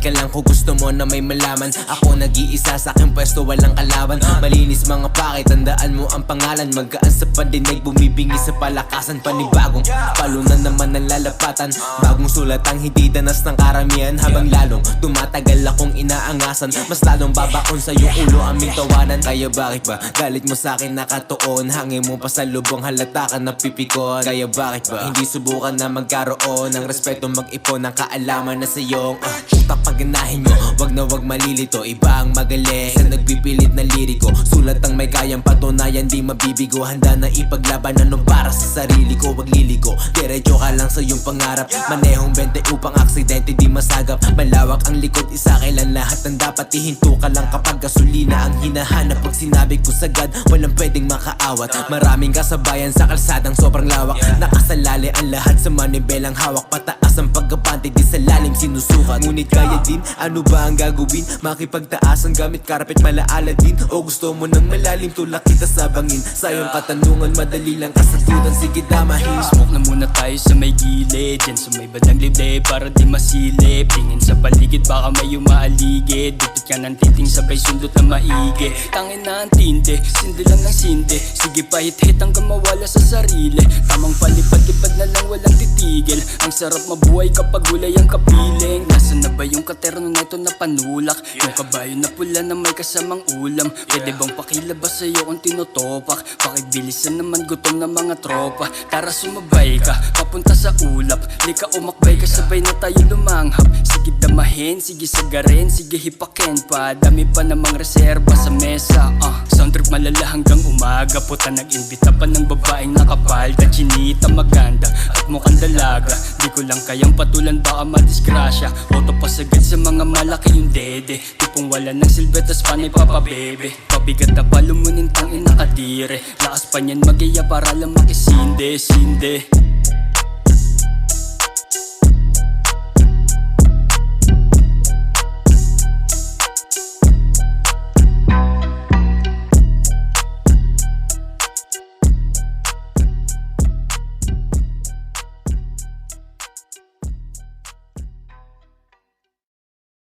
Lumapit ka lang kung gusto mo na may malaman. Ako nag-iisa sa aking pwesto, walang kalaban. Malinis mga pake, tandaan mo ang pangalan. Magaan sa pandinig, bumibingi sa palakasan. Panibagong palunan naman ang lalapatan. Bagong sulat ang hindi danas ng karamihan. Habang lalong tumatagal akong inaangasan, mas lalong babaon sa iyong ulo aming tawanan. Kaya bakit ba galit mo sa akin nakatuon? Hangin mo pa sa lubong, halata ka napipikon. Kaya bakit ba hindi subukan na magkaroon ng respeto, mag-ipon ng kaalaman na sa iyong utak paganahin nyo, wag na wag malilito. Iba ang magaling sa nagpipilit na liriko. Sulat ang may kayang patunayan, di mabibigo. Handa na ipaglaban ano para sa sarili ko. Wag liligo, diretso ka lang sa iyong pangarap. Manehong 20 upang aksidente di masagap. Malawak ang likod, isa kailan lahat ang dapat. Ihinto ka lang kapag gasolina ang hinahanap. Pag sinabi ko sagad, walang pwedeng makaawat. Maraming kasabayan sa kalsadang sobrang lawak. Nakasalali ang lahat sa manibelang hawak. Pataas ang pagkapante, di sa lalim sinusukat. Ngunit kaya din, ano ba ang gagawin? Makipagtaas ang gamit, karapit malaala din. O gusto mo ng malalim, tulak kita sa bangin. Sa iyong katanungan, madali lang kasagutan. Sige damahin. Smoke na muna tayo sa may gilid, dyan sa may bandang liblib para di masilip. Tingin sa paligid, baka may umaaligid. Dupit ka ng titing, sabay sundot na maigi. Tangin na ang tinte, sindi lang ng sindi. Sige pa hit-hit hanggang mawala sa sarili. Tamang palipad-lipad na lang walang titigil. Ang sarap mabuhay kapag hulay ang kapiling. Nasaan na ba yung katerno na ito na panulak? Yung kabayo na pula na may kasamang ulam. Pwede bang pakilabas sa'yo kung tinutopak? Pakibilisan naman gutom ng mga tropa. Tara sumabay ka, papunta sa ulap. Lika umakbay ka, sabay na tayo lumanghap. Sige damahin, sige sagarin, sige hipakin pa. Dami pa namang reserba sa mesa. Sound trip malala hanggang umaga. Puta nag-imbita pa ng babaeng nakapalda. Chinita maganda at mukhang dalaga. Di ko lang kayang patulan, baka madisgrasya. Auto pasagad sa mga malaki yung dede. Tipong wala ng silbetas panay papabebe. Pabigat na palumunin tang ina kadire. Lakas pa niyan mag-iya para lang makisinde.